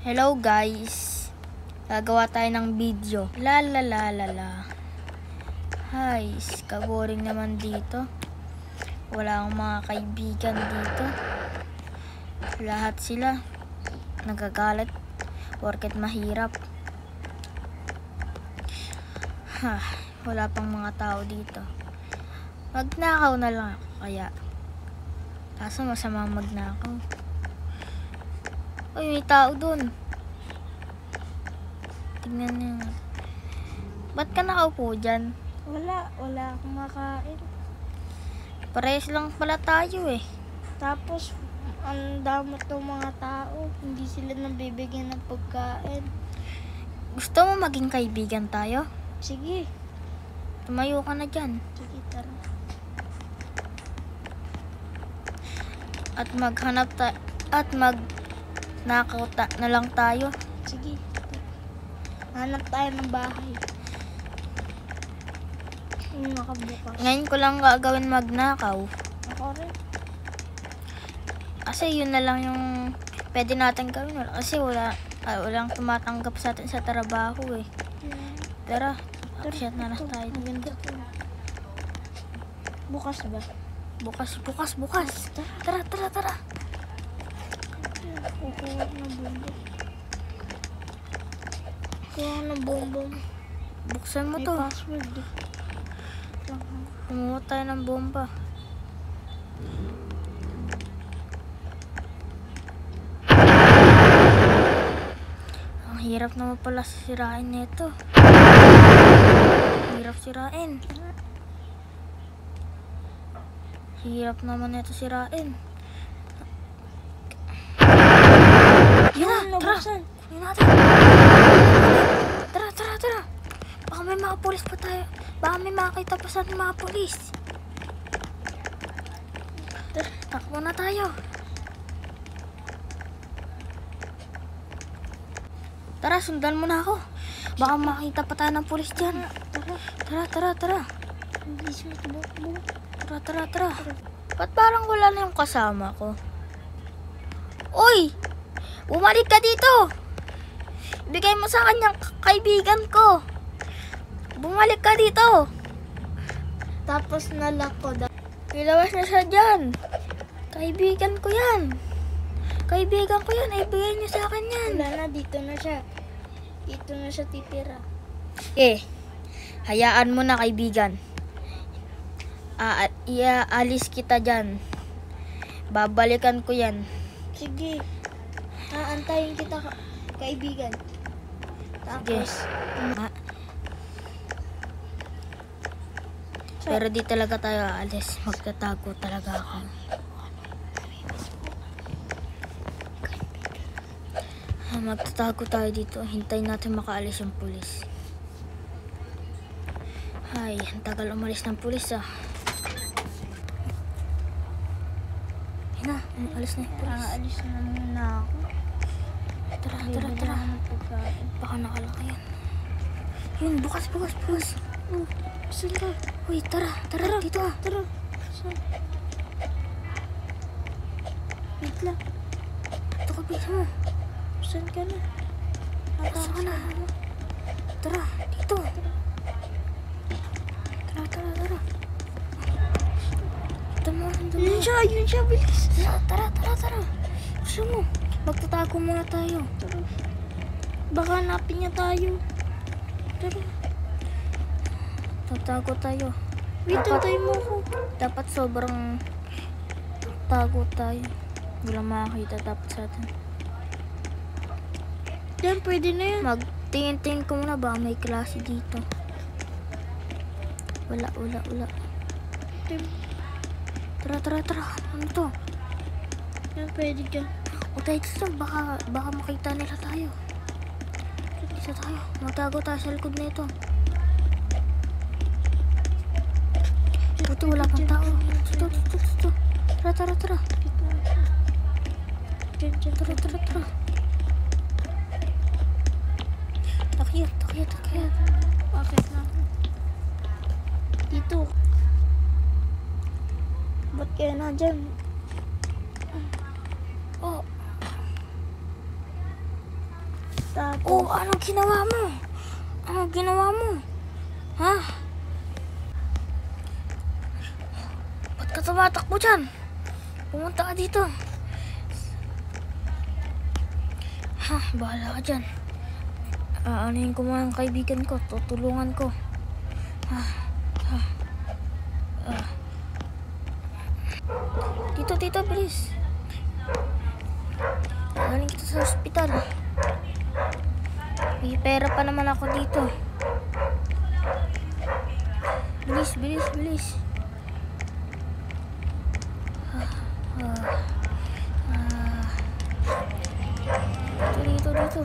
Hello guys, gagawa tayo ng video. La la la la la. Hay, kaboring naman dito. Wala akong mga kaibigan dito. Lahat sila nagagalit porket mahirap. Wala pang mga tao dito. Magnakaw na lang ako kaya. Kaso masama magnakaw. Uy, may tao dun. Tingnan niyo. Ba't ka nakaupo dyan? Wala akong makain. Parehas lang pala tayo eh. Tapos, ang dami itong mga tao. Hindi sila nabibigyan ng pagkain. Gusto mo maging kaibigan tayo? Sige. Tumayo ka na dyan. Sige, tara. At maghanap magnakaw na lang tayo. Sige. Hanap tayo ng bahay. Yung nakabukas. Ngayon ko lang gagawin magnakaw. Ako rin. Kasi yun na lang yung pwede natin gawin. Kasi walang tumatanggap sa atin sa trabaho eh. Tara, akyat na lang tayo. Maganda to. Bukas ba? Bukas. Tara. Kukuha ng bonbon. Buksan mo May to. password eh. Kumuha tayo ng bomba. Ang hirap naman pala sirain nito. Hirap sirain. Hirap naman nito sirain. Yun, Tara. nabuksan. Kunin natin. Tara. Baka may mga pulis pa tayo. Baka may makakita pa sa ating mga pulis. Takbo na tayo. Tara, sundan mo na ako. Baka makita pa tayo ng pulis dyan. Tara. Hindi siya tumakbo. Tara. Ba't parang wala na yung kasama ko? Uy! Bumalik ka dito! Ibigay mo sa kanyang kaibigan ko. Bumalik ka dito. Tapos nalak ko daw. Ilabas na siya dyan. Kaibigan ko yan. Ibigay niyo sa akin yan. Wala na, dito na siya. Dito na siya titira. Hayaan mo na kaibigan. Iaalis kita dyan. Babalikan ko yan. Sige. Aantayin kita, kaibigan. Tapos, Pero di talaga tayo aalis. Magtatago talaga ako. Magtatago tayo dito. Hintayin natin makaalis yung pulis. Ay, ang tagal umalis ng pulis ah. Ayun na, alis na yung pulis. aalis na muna ako. Tara. Baka nakalaki yan. Yun, bukas. Saan ka? Uy, tara, dito ah. Tara. Saan? Wait lang. Ito ka, bisa mo. Saan ka na? Asa ka na? Tara, dito. Tara. Ito mo. Yun siya, bilis. Tara. Gusto mo? Magtatago muna tayo. Tara. Baka hanapin niya tayo. Tara. Tatago tayo. Wait, tayo mo ako. Dapat sobrang tago tayo. Walang makakita dapat sa atin. Yan, pwede na yan. Magtingin-tingin ko muna ba may klase dito. Wala. Tara. Ano to? Yan, pwede dyan. O tayo dito. Baka makita nila tayo. Dito tayo. Magtago tayo sa likod na ito. Buti wala pang tao. Dito. Tara. Dyan. Tara. Akyat. Bakit na ako? Dito. Ba't kaya na dyan? Oh. Tapos, Oh, ano ginawa mo? Ano ginawa mo? Ha? Ba't ka tumatakbo dyan? Pumunta ka dito. Ha, bahala ka dyan. Aanahin ko mga kaibigan ko. Tutulungan ko. Dito, bilis. Galing kita sa ospital. May pera pa naman ako dito. Bilis. Dito.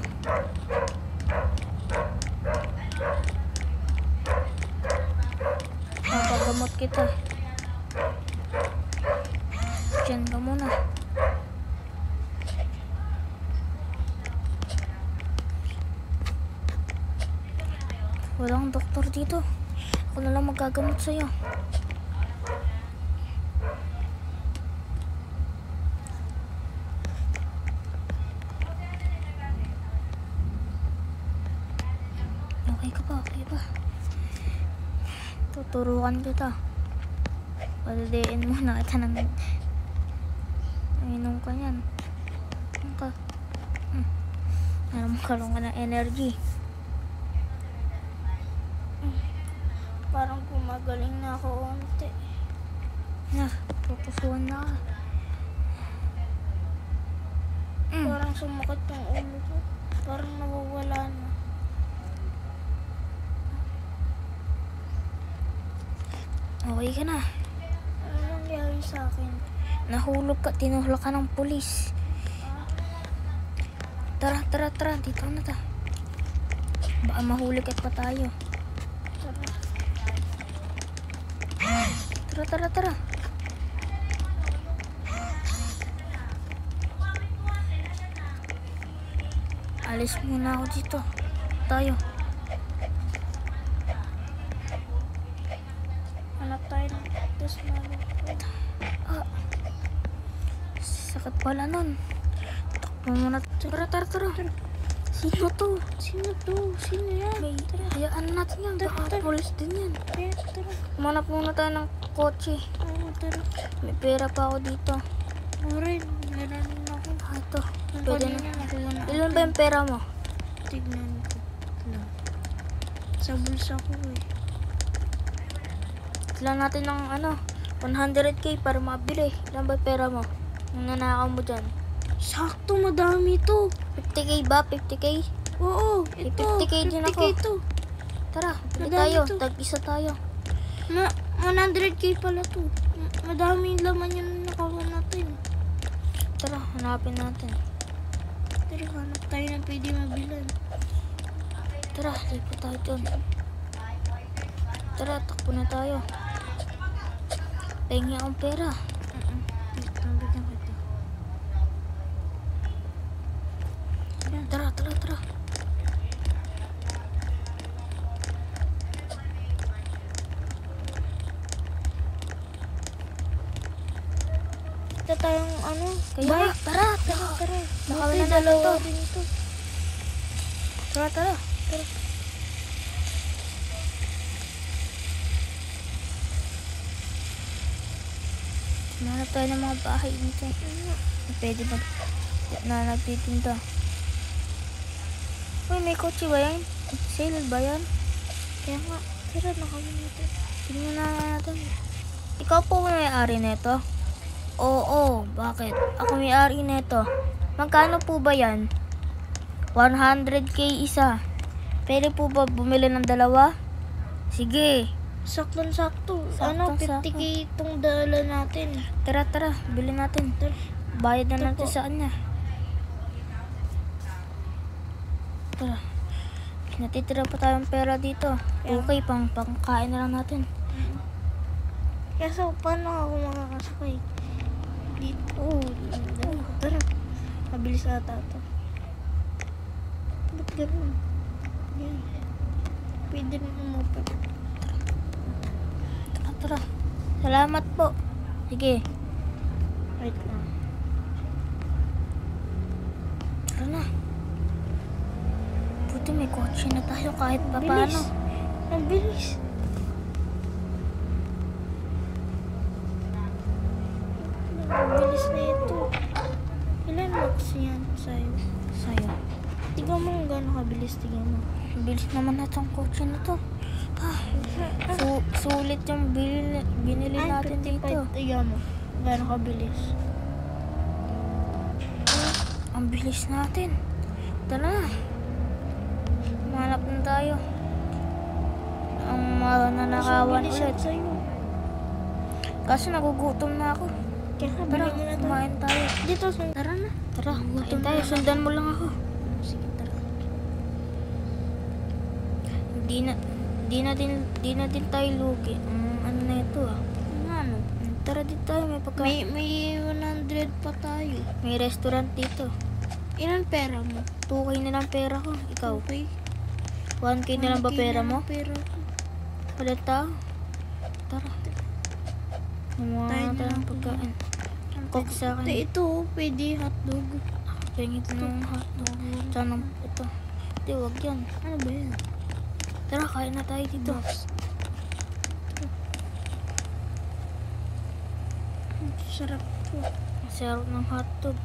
Papagamot kita. Diyan ka muna. Walang doktor dito. Ako na lang magagamot sa'yo. Okay ka ba? Tuturuan kita. Padadein muna kita ng inom ka yan. Para magkaroon ka ng energy. parang gumagaling na ako unti. Pupusuan na ka. Parang sumakit yung ulo ko. Parang nawawala na. Okay ka na. Ano nangyari sa akin? Nahulog ka, tinulak ka ng pulis. Tara, dito na ta. Baka mahuli ka pa tayo. Tara. Alis muna ako dito. Tayo. Hanap tayo ng cactus na Sakit pala nun. Takbo muna. Tara. Sino to? Sino yan? Hayaan natin yan. Baka pulis din yan. Tara. Manap muna tayo ng kotse. Tara. May pera pa ako dito. Alright, meron ako. Ito. Pwede na. Nakuha na. Ilan ba yung pera mo? Tignan ko. Sa bulsa ko eh. Ilan natin ng 100k para mabili. Ilan ba yung pera mo? Yung nanakaw mo dyan. Sakto, madami to. 50k ba? 50k? Oo, May ito. 50K din 50K ako. to. Tara, bili Madami tayo. to. Tag-isa tayo. 100k pala to. Madami laman yung nakawa natin. Tara, hanapin natin. Pero hanap tayo na pwede mabilan. Tara, lipat tayo dun. Tara, takbo na tayo. Pahingi akong pera. Tambigyan kita. Tara. Ito tayong Kaya, tara. Baka wala na dalawa to. din to. Tara. Hanap tayo ng mga bahay dito. Pwede na nagtitinda. Uy, may kotse ba yan? Sale ba yan? Kaya nga, tira na kami nito. Tingnan na natin. Ikaw po may-ari nito? Oo, bakit? Ako may-ari nito. Magkano po ba yan? 100k isa. Pwede po ba bumili ng dalawa? Sige. Saktong-sakto. Saktong-sakto. 50k itong dala natin. Tara, bili natin. Bayad na Ito natin po. sa kanya. Tara. Natitira pa tayong pera dito. Okay, pangkain na lang natin. Kaso, paano ako makakasakay? Dito. Tara. Mabilis ata ito. Ba't ganun? Yan. Pwede rin umupo. Tara. Salamat po. Sige. Wait lang. Tara na. Buti may kotse na tayo kahit pa Bilis. paano. Ang bilis. Ang bilis na ito. Ilan max yan sa'yo? Sa'yo. Tignan mo kung gano'ng kabilis. Tignan mo. Ang bilis naman na itong kotse na to. Sulit yung binili natin dito. Tignan mo. Gano'ng kabilis. Ang bilis natin. Tara na. Manap na tayo. Ang nanakawan Mas mabilis ulit. yan sa'yo. Kaso nagugutom na ako. Kaya Tara, bili mo na tayo. kumain tayo. Dito, tara na. Tara, Nagugutom kain tayo. na. Sundan mo lang ako. Sige, tara. Di na din tayo lugi. Ano na ito ah. Ano? Tara din tayo. May pagkain. May 100 pa tayo. May restaurant dito. Ilan pera mo? 2K na lang pera ko. Ikaw. Okay. 1K na lang ba pera mo? Pera ko. Wala tao. Tara. Gumawa Tayo na na tayo ng lang. pagkain. Coke sa akin. Ito, pwede hotdog. Pingit ng hotdog. Sana ito. Hindi, wag yan. Ano ba yan? Tara, kain na tayo dito. Sarap po. Ang sarap ng hotdog.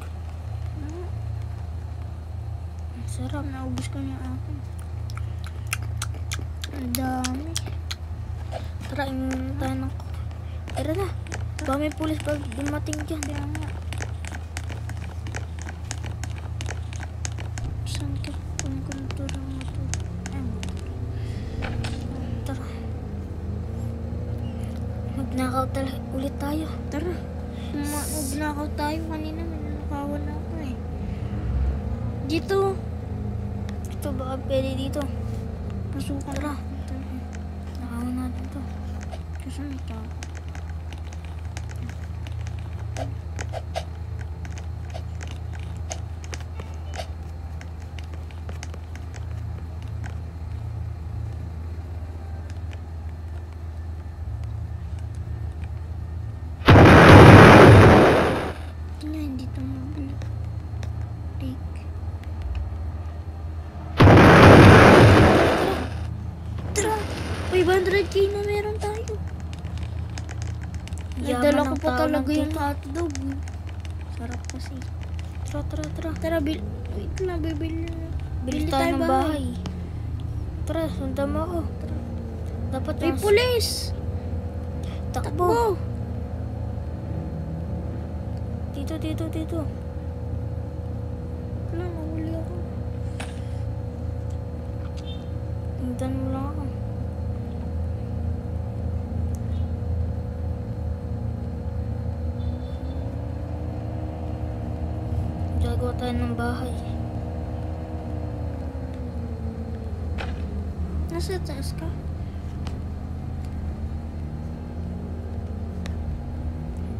Ang sarap. Naubos ko niya ako. Ang dami. Tara, inumin tayo ng coke. Tara na. Baka may pulis pag dumating dyan. Kaya nga. Saan ka? Kung kuntura mo to. Tara. Magnakaw ulit tayo. Tara. Magnakaw tayo. Kanina may nanakawan ako eh. Dito. Ito, baka pwede dito. Pasukan. Tara. Nakawan natin to. Kasi may tao. Hindi tumabalik. Tara! 500k na meron tayo. Nagdala ko pa talaga yung hotdog. Sarap kasi. Tara. Tara, wait lang, bibili na. Bili tayo ng bahay. Tara, sundan mo ako. Dapat May pulis! Takbo. Dito. Wala, nahuli ako. Sundan mo lang ako. Gagawa tayo ng bahay. Nasa taas ka?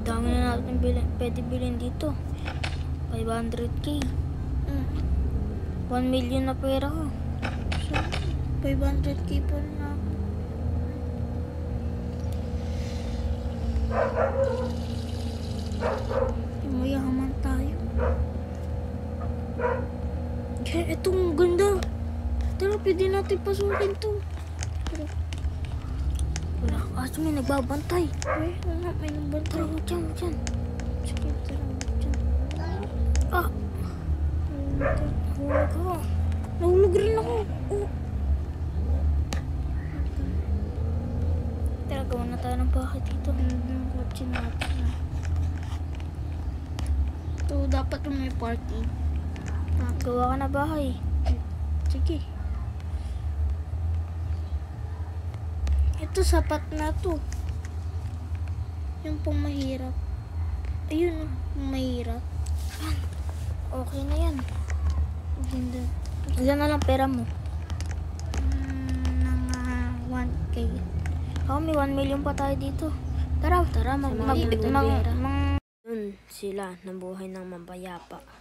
Dami na natin pwede bilhin dito. 500k. 1 million na pera ko. So, 500k pa na ako. Mayaman tayo. Kaya itong ganda. Tara, pwede natin pasukin to. Tara. Wala. Kaso may nagbabantay. Uy, wala, may nagbantay. Tara, dyan. Sige, tara, dyan. Ah! Nahulog ka. Hulog ako. Nahulog rin ako. Oh. Tara, gawa na tayo ng bahay dito. Yung kotse natin. Ito, dapat yung may parking. Gawa ka na bahay. Sige. Ito, sapat na to. Yung pang mahirap. Ayun, yung mahirap. Okay na yan. Ganda. Ilan na lang pera mo? Mga 1k. Ako may 1 million pa tayo dito. Tara, mga mag ibig na pera. Dun sila nabuhay ng mapayapa.